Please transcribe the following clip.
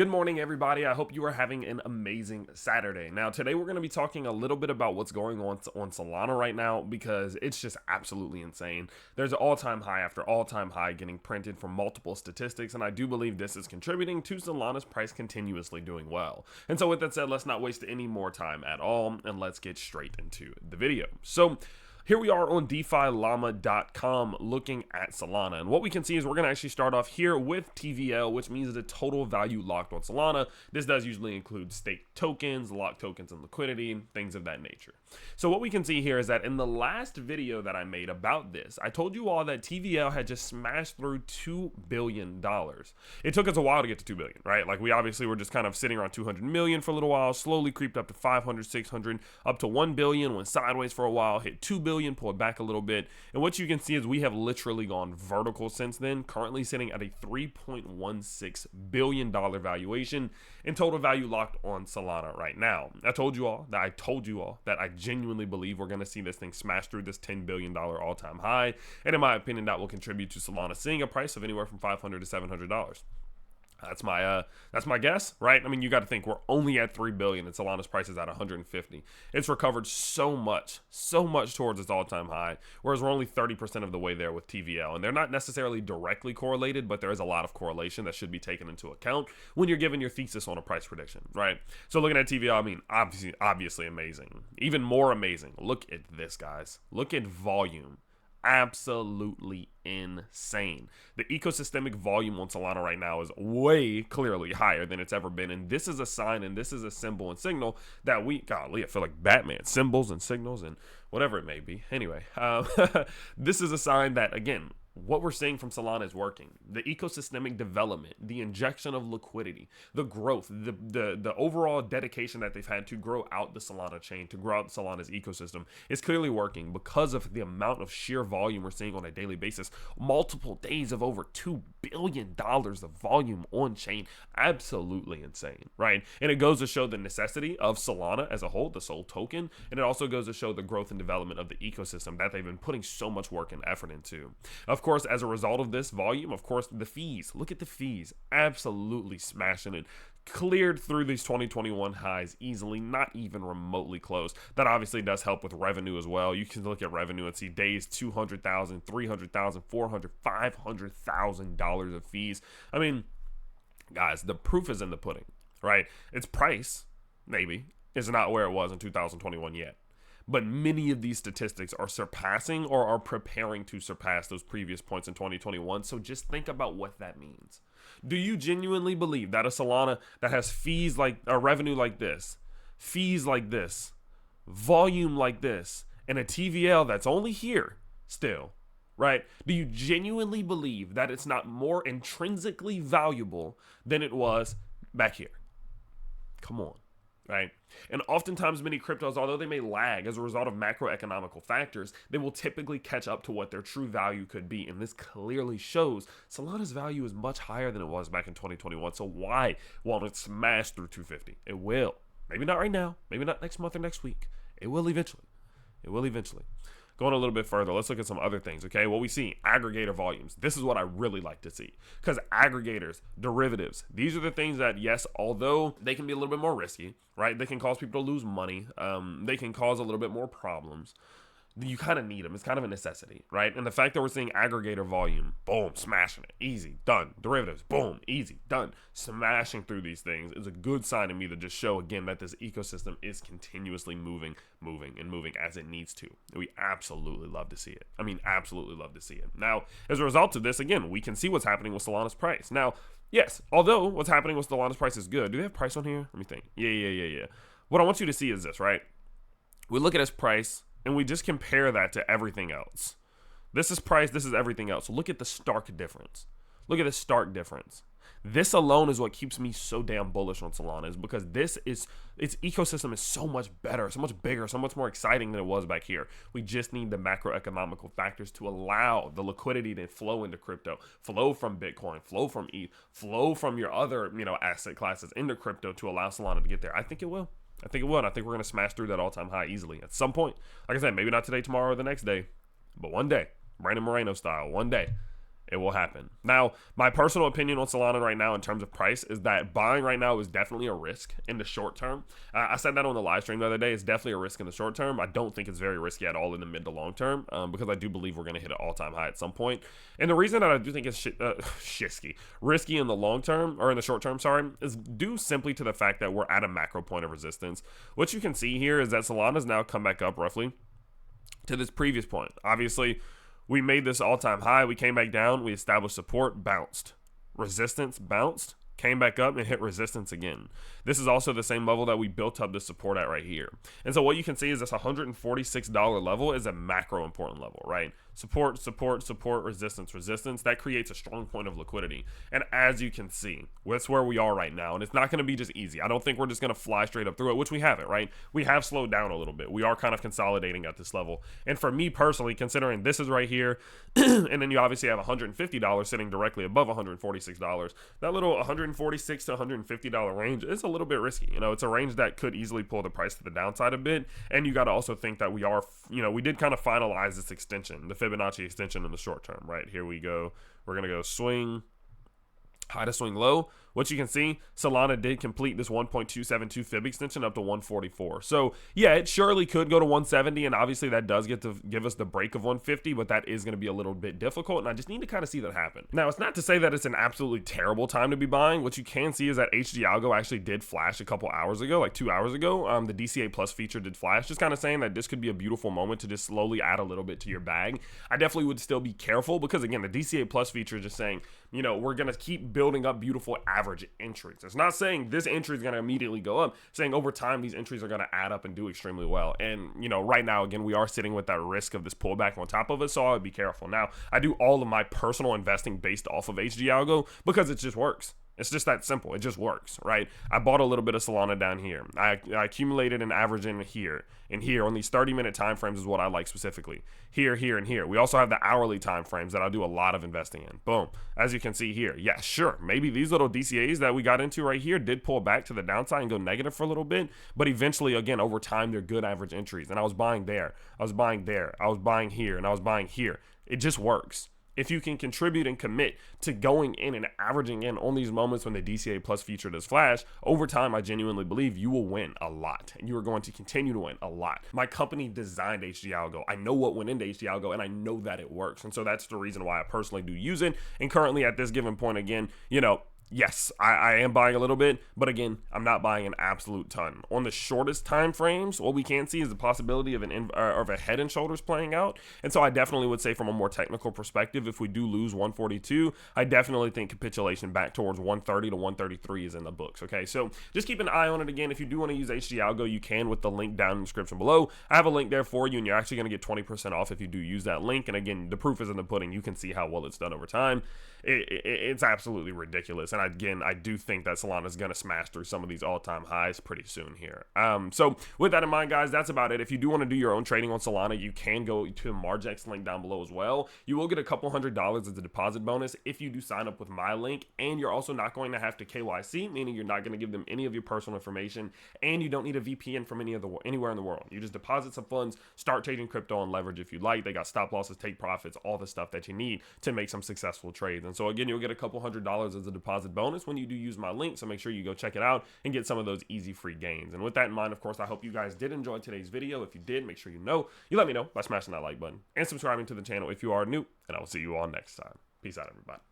Good morning, everybody. I hope you are having an amazing Saturday. Now, today we're going to be talking a little bit about what's going on Solana right now because it's just absolutely insane. There's an all-time high after all-time high getting printed from multiple statistics, and I do believe this is contributing to Solana's price continuously doing well. And so with that said, let's not waste any more time at all, and let's get straight into the video. So here we are on DeFiLlama.com looking at Solana. And what we can see is we're going to actually start off here with TVL, which means the total value locked on Solana. This does usually include staked tokens, locked tokens, and liquidity, things of that nature. So what we can see here is that in the last video that I made about this, I told you all that TVL had just smashed through $2 billion. It took us a while to get to $2 billion, right? Like we obviously were just kind of sitting around 200 million for a little while, slowly creeped up to 500, 600, up to 1 billion, went sideways for a while, hit 2 billion, pulled back a little bit. And what you can see is we have literally gone vertical since then, currently sitting at a $3.16 billion valuation in total value locked on Solana right now. I told you all that I genuinely believe we're going to see this thing smash through this $10 billion all-time high. And in my opinion, that will contribute to Solana seeing a price of anywhere from $500 to $700. That's my guess, right? I mean, you got to think we're only at 3 billion and Solana's price is at 150. It's recovered so much towards its all-time high, whereas we're only 30% of the way there with TVL. And they're not necessarily directly correlated, but there is a lot of correlation that should be taken into account when you're giving your thesis on a price prediction, right? So looking at TVL, I mean, obviously amazing. Even more amazing. Look at this, guys. Look at volume. Absolutely insane. The ecosystemic volume on Solana right now is way clearly higher than it's ever been, and this is a sign and this is a symbol and signal that golly, I feel like Batman, symbols and signals and whatever it may be. Anyway, this is a sign that, again, what we're seeing from Solana is working. The ecosystemic development, the injection of liquidity, the growth, the overall dedication that they've had to grow out the Solana chain, to grow out Solana's ecosystem is clearly working because of the amount of sheer volume we're seeing on a daily basis. Multiple days of over $2 billion of volume on chain. Absolutely insane, right? And it goes to show the necessity of Solana as a whole, the SOL token, and it also goes to show the growth and development of the ecosystem that they've been putting so much work and effort into. Of course, as a result of this volume, of course, the fees. Look at the fees. Absolutely smashing it. Cleared through these 2021 highs easily, not even remotely close. That obviously does help with revenue as well. You can look at revenue and see days, $200,000, $300,000, $400,000, $500,000 of fees. I mean, guys, the proof is in the pudding, right? Its price, maybe, is not where it was in 2021 yet. But many of these statistics are surpassing or are preparing to surpass those previous points in 2021. So just think about what that means. Do you genuinely believe that a Solana that has fees like a revenue like this, fees like this, volume like this, and a TVL that's only here still, right? Do you genuinely believe that it's not more intrinsically valuable than it was back here? Come on. Right? And oftentimes many cryptos, although they may lag as a result of macroeconomical factors, they will typically catch up to what their true value could be. And this clearly shows Solana's value is much higher than it was back in 2021. So why won't it smash through 250? It will. Maybe not right now. Maybe not next month or next week. It will eventually. It will eventually. Going a little bit further, let's look at some other things, okay? What we see, aggregator volumes. This is what I really like to see. Because aggregators, derivatives, these are the things that, yes, although they can be a little bit more risky, right? They can cause people to lose money. They can cause a little bit more problems. You kind of need them. It's kind of a necessity, right? And the fact that we're seeing aggregator volume, boom, smashing it, easy, done. Derivatives, boom, easy, done. Smashing through these things is a good sign to me to just show, again, that this ecosystem is continuously moving as it needs to. We absolutely love to see it. I mean, absolutely love to see it. Now, as a result of this, again, we can see what's happening with Solana's price. Now, yes, although what's happening with Solana's price is good. Do they have price on here? Let me think. Yeah. What I want you to see is this, right? We look at its price, and we just compare that to everything else. This is price, this is everything else. So look at the stark difference. Look at the stark difference. This alone is what keeps me so damn bullish on Solana, is because its ecosystem is so much better, so much bigger, so much more exciting than it was back here. We just need the macroeconomical factors to allow the liquidity to flow into crypto, flow from Bitcoin, flow from ETH, flow from your other, asset classes into crypto to allow Solana to get there. I think it will. I think it will, and I think we're going to smash through that all-time high easily at some point. Like I said, maybe not today, tomorrow, or the next day, but one day, Brandon Moreno style, one day, It will happen. Now, my personal opinion on Solana right now in terms of price is that buying right now is definitely a risk in the short term. I said that on the live stream the other day. It's definitely a risk in the short term. I don't think it's very risky at all in the mid to long term because I do believe we're going to hit an all-time high at some point. And the reason that I do think it's risky in the long term, or in the short term, sorry, is due simply to the fact that we're at a macro point of resistance. What you can see here is that Solana's now come back up roughly to this previous point. Obviously, we made this all-time high. We came back down. We established support, bounced. Resistance, bounced, came back up and hit resistance again. This is also the same level that we built up this support at right here. And so what you can see is this $146 level is a macro important level, right? Support, support, support, resistance, resistance. That creates a strong point of liquidity. And as you can see, that's where we are right now. And it's not going to be just easy. I don't think we're just going to fly straight up through it, which we haven't, right? We have slowed down a little bit. We are kind of consolidating at this level. And for me personally, considering this is right here, and then you obviously have $150 sitting directly above $146, that little $146 to $150 range is a little bit risky. You know, it's a range that could easily pull the price to the downside a bit. And you got to also think that we are, you know, we did kind of finalize this extension, the Fibonacci extension in the short term, right? Here we go. We're going to go swing high to swing low. What you can see, Solana did complete this 1.272 fib extension up to 144. So yeah, it surely could go to 170, and obviously that does get to give us the break of 150, but that is going to be a little bit difficult, and I just need to kind of see that happen. Now, it's not to say that it's an absolutely terrible time to be buying. What you can see is that HG Algo actually did flash a couple hours ago, like 2 hours ago. The DCA Plus feature did flash, just kind of saying that this could be a beautiful moment to just slowly add a little bit to your bag. I definitely would still be careful because, again, the DCA Plus feature is just saying, you know, we're going to keep building up beautiful average entries. It's not saying this entry is going to immediately go up, saying over time these entries are going to add up and do extremely well. And, you know, right now, again, we are sitting with that risk of this pullback on top of it, so I would be careful. Now, I do all of my personal investing based off of HG Algo because it just works. It's just that simple. It just works, right? I bought a little bit of Solana down here. I accumulated an average in here. And here on these 30-minute time frames is what I like specifically. Here, here, and here. We also have the hourly time frames that I do a lot of investing in. Boom. As you can see here. Yeah, sure. Maybe these little DCAs that we got into right here did pull back to the downside and go negative for a little bit. But eventually, again, over time, they're good average entries. And I was buying there. I was buying there. I was buying here. And I was buying here. It just works. If you can contribute and commit to going in and averaging in on these moments when the DCA Plus feature does flash, over time, I genuinely believe you will win a lot. And you are going to continue to win a lot. My company designed HG Algo. I know what went into HG Algo, and I know that it works. And so that's the reason why I personally do use it. And currently at this given point, again, you know, yes, I am buying a little bit, but again, I'm not buying an absolute ton. On the shortest time frames, what we can see is the possibility of of a head and shoulders playing out. And so I definitely would say from a more technical perspective, if we do lose 142, I definitely think capitulation back towards 130 to 133 is in the books. Okay, so just keep an eye on it. Again, if you do want to use HG Algo, you can with the link down in the description below. I have a link there for you, and you're actually going to get 20% off if you do use that link. And again, the proof is in the pudding. You can see how well it's done over time. It's absolutely ridiculous. And again, I do think that Solana is going to smash through some of these all-time highs pretty soon here. So with that in mind, guys, that's about it. If you do want to do your own trading on Solana, you can go to Margex link down below as well. You will get a couple $100 as a deposit bonus if you do sign up with my link, and you're also not going to have to KYC, meaning you're not going to give them any of your personal information, and you don't need a VPN from anywhere in the world. You just deposit some funds, start trading crypto and leverage if you like. They got stop losses, take profits, all the stuff that you need to make some successful trades. And so again, you'll get a couple $100 as a deposit bonus when you do use my link. So make sure you go check it out and get some of those easy free gains. And with that in mind, of course, I hope you guys did enjoy today's video. If you did, make sure you let me know by smashing that like button and subscribing to the channel if you are new, and I will see you all next time. Peace out, everybody.